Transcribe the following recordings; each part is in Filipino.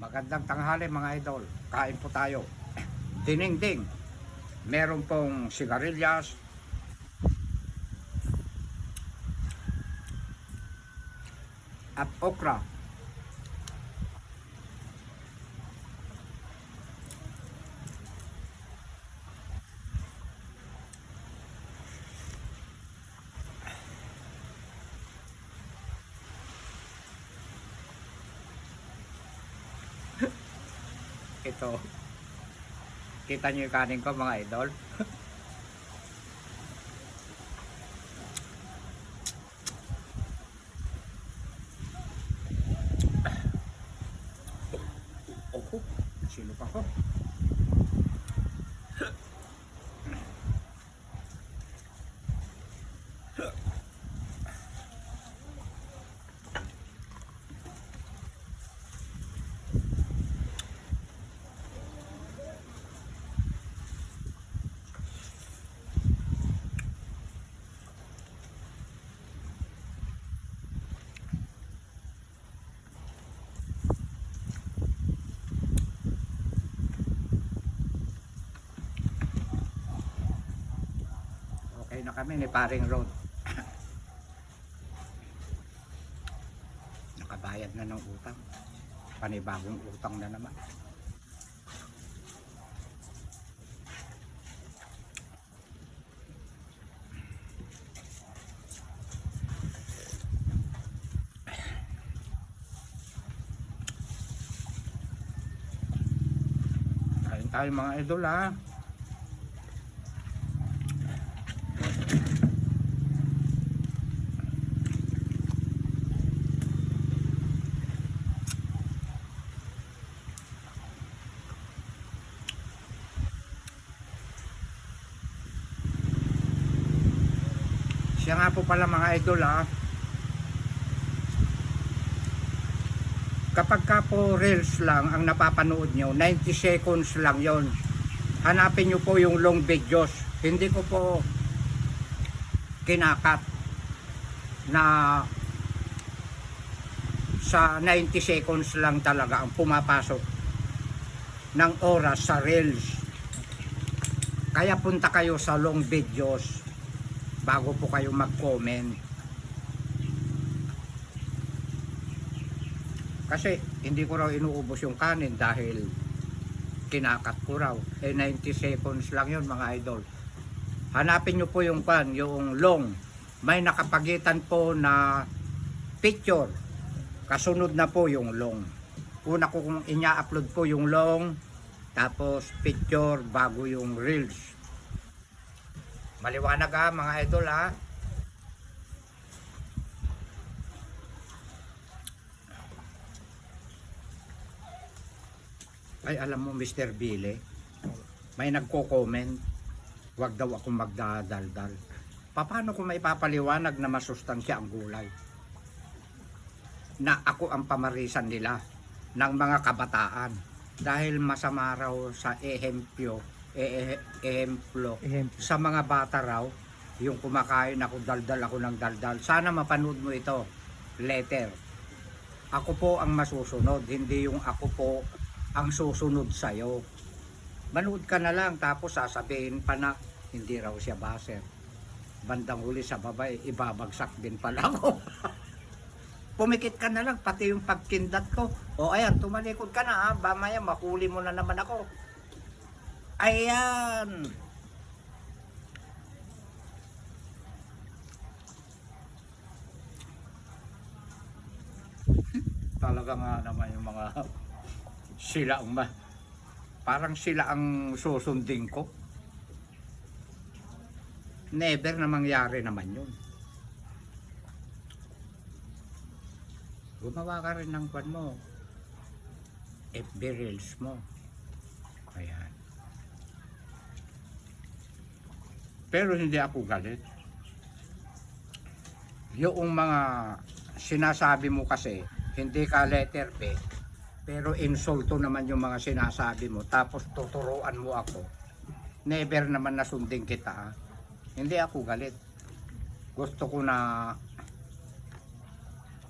Magandang tanghali mga idol. Kain po tayo. Dinding. Meron pong sigarilyas. At okra. Ito. Kita niyo yung kanin ko mga idol. Oh, sino pa ko? Okay na kami ni Paring Road. Nakabayad na ng utang. Panibagong utang na naman. Kain tayo mga idol ha. Siya nga po pala mga idol ha. Kapag ka po reels lang ang napapanood nyo, 90 seconds lang yon. Hanapin nyo po yung long videos. Hindi ko po kinakat na sa 90 seconds lang talaga ang pumapasok ng oras sa reels. Kaya punta kayo sa long videos bago po kayo mag-comment. Kasi hindi ko raw inuubos yung kanin dahil kinakat ko raw. 90 seconds lang yun mga idol. Hanapin nyo po yung pan, yung long. May nakapagitan po na picture. Kasunod na po yung long. Una ko kung inya-upload po yung long, tapos picture bago yung reels. Maliwanag ha mga idol ha. Ay alam mo Mr. Billy, may nagko-comment, wag daw ako magdadaldal. Paano ko maipapaliwanag na masustansya ang gulay? Na ako ang pamarisan nila ng mga kabataan. Dahil masama raw sa ehemplo sa mga bata raw, yung kumakain ako daldal ako ng daldal. Sana mapanood mo ito, later. Ako po ang masusunod, hindi yung ako po ang susunod sa'yo. Manood ka na lang tapos sasabihin pa na hindi raw siya baser. Bandang huli sa babae, ibabagsak din pala ako. Pumikit ka na lang, pati yung pagkindat ko. O ayan, tumalikod ka na ha, mamaya makuli mo na naman ako. Ayan. Talaga nga naman yung mga sila ang parang sila ang susundin ko. Never na mangyari naman yun. Gumawa ka rin ng kwan mo, FB Reels mo. Ayan. Pero hindi ako galit. Yung mga sinasabi mo kasi, hindi ka letter B, pero insulto naman yung mga sinasabi mo, tapos tuturuan mo ako. Never naman nasundin kita ha. Hindi ako galit. Gusto ko na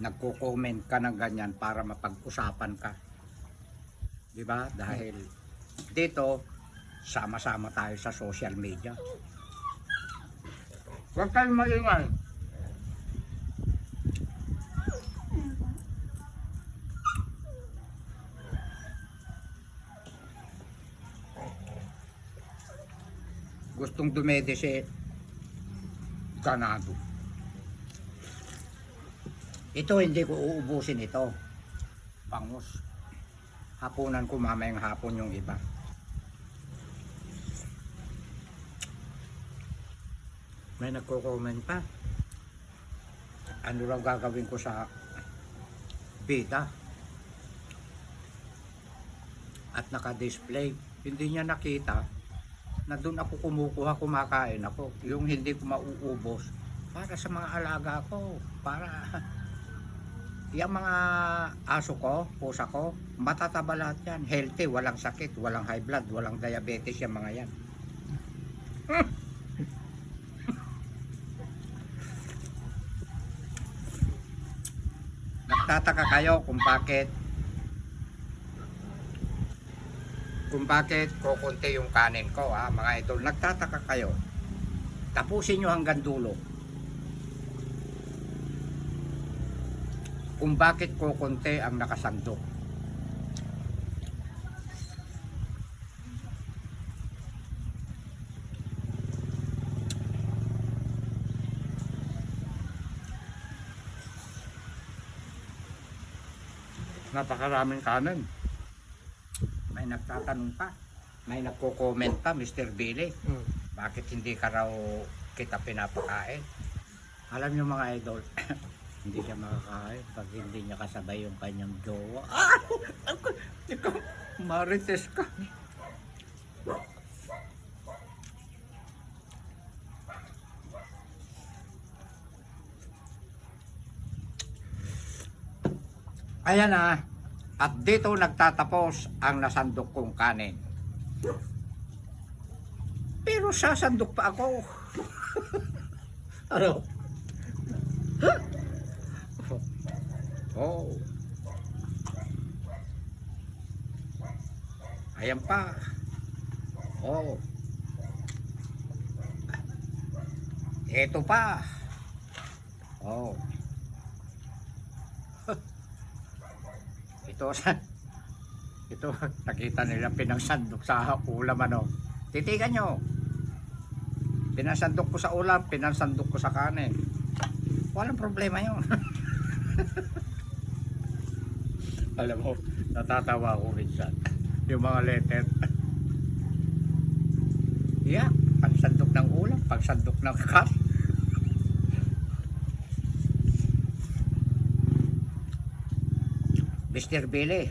nagko-comment ka ng ganyan para mapag-usapan ka. Di ba? Dahil dito, sama-sama tayo sa social media. Huwag kayong maingay. Gustong dumedese, ganado. Ito hindi ko uubusin ito. Bangus. Hapunan ko mamayang hapon yung iba. May nagko-comment pa. Ano raw gagawin ko sa beta? At naka-display. Hindi niya nakita na doon ako kumukuha, kumakain ako. Yung hindi ko mauubos. Para sa mga alaga ko. Para yung mga aso ko, pusa ko, matataba lahat yan. Healthy, walang sakit, walang high blood, walang diabetes yung mga yan. Nagtataka kayo kung bakit kukunti yung kanin ko, ha, mga idol. Nagtataka kayo. Tapusin nyo hanggang dulo. Kung bakit kukunti ang nakasandok. Napakaraming kanin. May nagtatanong pa. May nagko-comment pa, Mr. Billy. Bakit hindi ka raw kita pinapakain? Alam niyo mga idol, hindi siya makakain pag hindi niya kasabay yung kanyang jowa. Ikaw, marites ka. Ayan na. At dito nagtatapos ang nasandok kong kanin. Pero sasandok pa ako. Ano? Oh. Ayan pa. Oh. Ito pa. Oh. Ito nakita nila pinangsandok sa ulam, ano. Titigan nyo. Pinansandok ko sa ulam, pinansandok ko sa kanin. Walang problema yun. Alam mo, natatawa ako minsan. Yung mga letter. Yeah, pagsandok ng ulam, pagsandok ng kanin. Mr. Billy,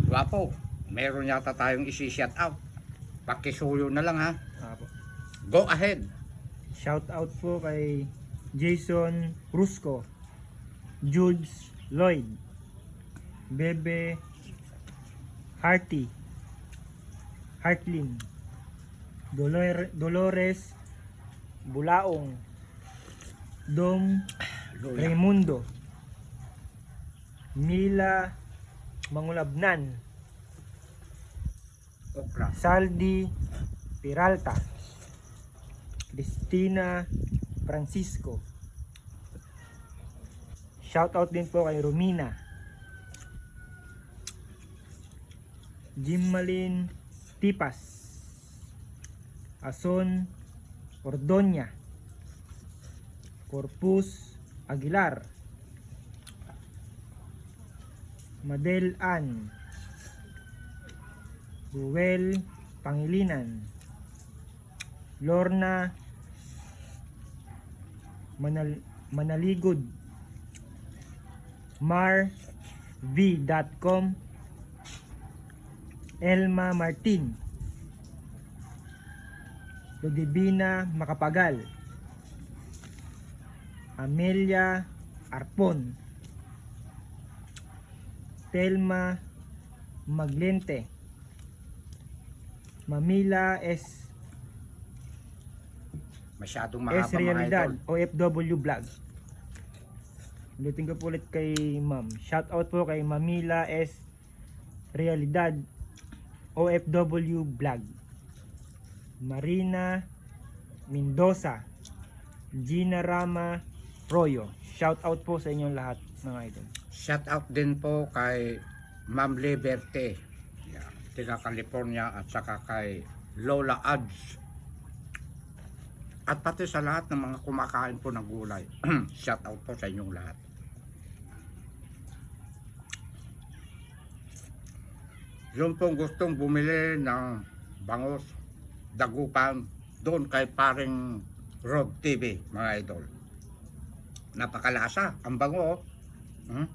wapo, meron yata tayong isi-shout out. Pakisuyo na lang, ha. Go ahead. Shout out po kay Jason Rusco, Jules Lloyd, Bebe Hartlin, Dolores Bulaong, Dom Raimundo, Mila Mangulabnan, Okra. Saldi Peralta, Cristina Francisco. Shoutout din po kay Romina, Jimmalin Tipas, Ason Ordoña, Corpus Aguilar, Madel Ann, Ruel Pangilinan, Lorna Manaligod, marv.com, Elma Martin, Lodibina Makapagal, Amelia Arpon, Telma Maglente, Mamila S. Masyadong mahaba, mga Realidad, idol. OFW Vlog. Ulitin ko po ulit kay ma'am. Shout out po kay Mamila S. Realidad OFW Vlog, Marina Mendoza, Gina Rama Royo. Shout out po sa inyong lahat mga idol. Shout out din po kay Ma'am Liberty, yeah, taga California, at saka kay Lola Ads. At pati sa lahat ng mga kumakain po ng gulay. Shout out po sa inyong lahat. Yung pong gustong bumili ng bangus, dagupan, doon kay paring Rod TV, mga idol. Napakalasa ang bango. Hmm?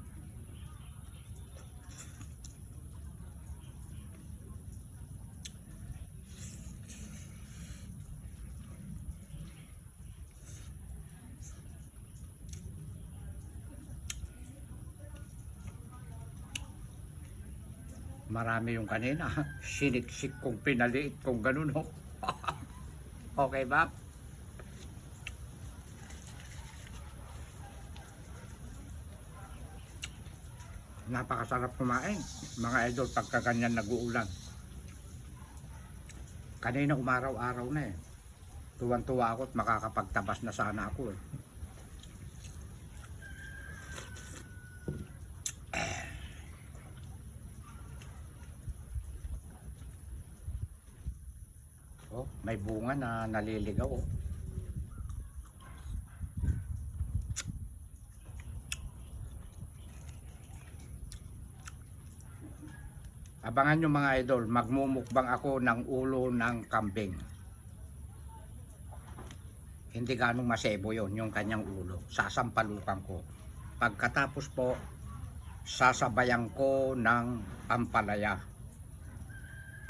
Marami yung kanina. Siniksik kong pinaliit kong ganun. Oh. Okay ba? Napakasarap kumain, mga idol, pagka ganyan nag-uulan. Kanina umaraw-araw na eh. Tuwan-tuwa ako at makakapagtabas na sana ako eh. Oh, may bunga na naliligaw oh. Abangan nyo mga idol, magmumukbang ako ng ulo ng kambing. Hindi ganong masebo yon, yung kanyang ulo. Sasampalukan ko. Pagkatapos po, sasabayan ko ng ampalaya.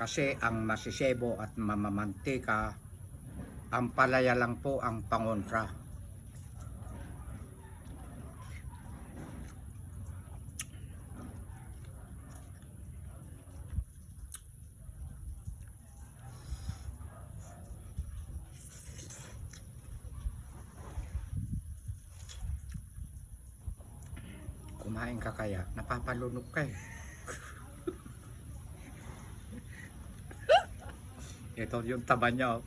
Kasi ang masisebo at mamamantika, ampalaya lang po ang pangontra. Kumain ka kaya, napapalunok ka eh. Ito yung taba niya oh.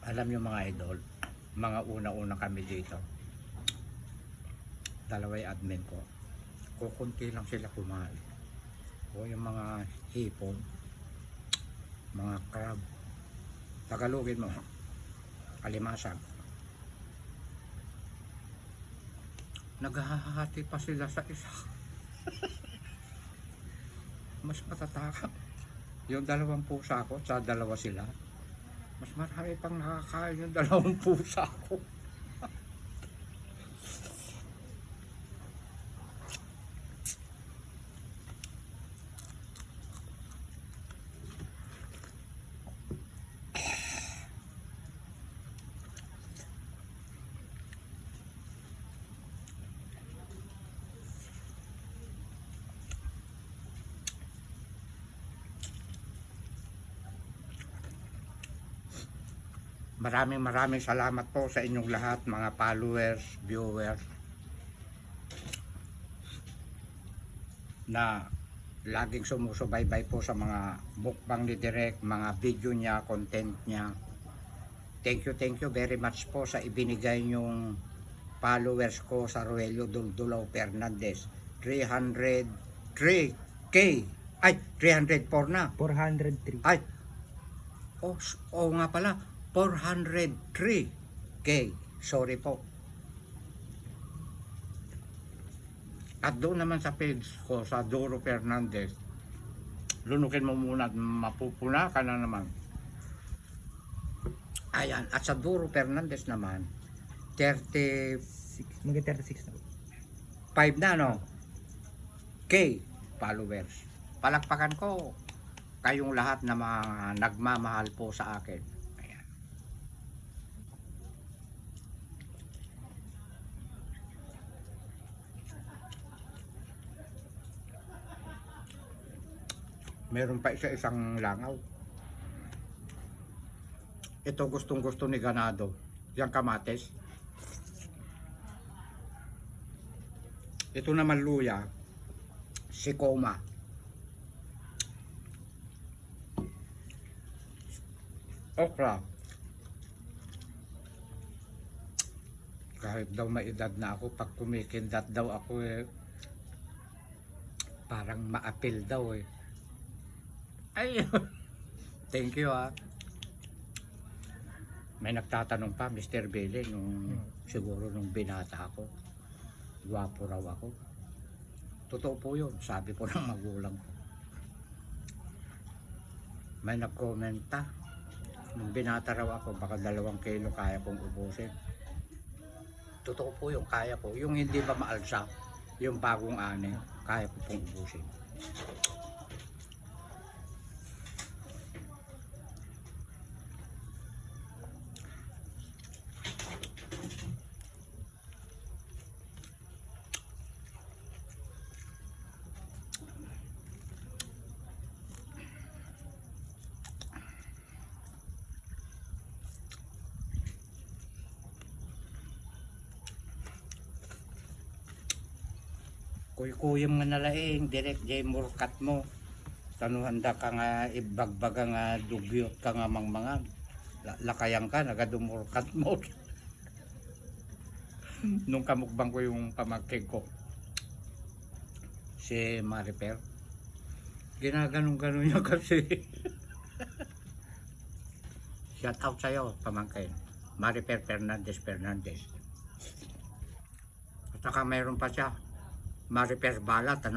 Alam niyo mga idol, mga una-una kami dito, dalaway admin ko, kukunti lang sila kumain. O yung mga hipon, mga crab, Tagalogin mo, alimasag. Naghahati pa sila sa isa. Mas matatakam yung dalawang pusa ko sa dalawa sila. Mas marami pang nakakain yung dalawang pusa ko. Maraming salamat po sa inyong lahat, mga followers, viewers, na laging sumusubaybay po sa mga mukbang ni Direk, mga video niya, content niya. Thank you very much po sa ibinigay nyong followers ko sa Roelio Duldulaw Fernandez. 303K. Ay, 304 na. 403. Ay, oh nga pala, 403K. Sorry po. At doon naman sa page ko, sa Duro Fernandez, lunukin mo muna at mapupuna ka na naman. Ayan, at sa Duro Fernandez naman, 35 Mag-36 na. na, no? K followers. Palakpakan ko kayong lahat na mga nagmamahal po sa akin. Meron pa isang langaw. Ito gustong gusto ni Ganado. Yang kamates. Ito naman luya, sikoma. Okra. Kahit daw may edad na ako, pag kumikindat daw ako parang maapil daw Ay, thank you May nagtatanong pa, Mr. Billy, siguro nung binata ako, gwapo raw ako. Totoo po yun, sabi po ng magulang ko. May nagkomenta, nung binata raw ako, baka 2 kilo kaya kong ubusin. Totoo po yung kaya ko. Yung hindi ba maalsa, yung bagong ani, kaya ko pong ubusin. Kuy-kuyam nga nalaing, direct jay murkat mo. Tanuhanda ka nga ibagbaga nga dugyot ka nga mangmangan. Lakayang ka, nagadumurkat mo. Nung kamukbang ko yung pamangkin ko, si Mariper, ginaganong-ganon niya kasi. Shout out sa'yo, pamangkin. Mariper Fernandez. At saka mayroon pa siya, Mariper Balat, Pag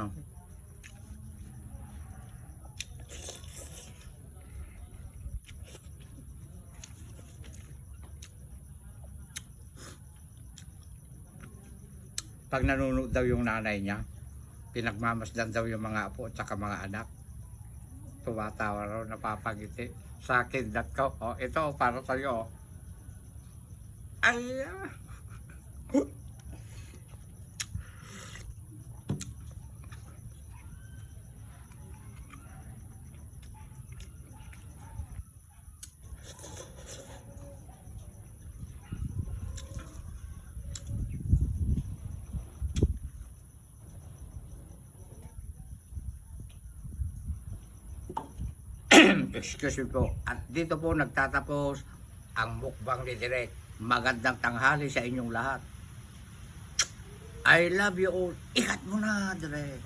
nanonood daw yung nanay niya, pinagmamasdan daw yung mga apo at saka mga anak. Tumatawa raw, napapangiti. Sa akin, ito para sa'yo. Ay, excuse me po. At dito po nagtatapos ang mukbang ni Direk. Magandang tanghali sa inyong lahat. I love you all. Ikat mo na, Direk.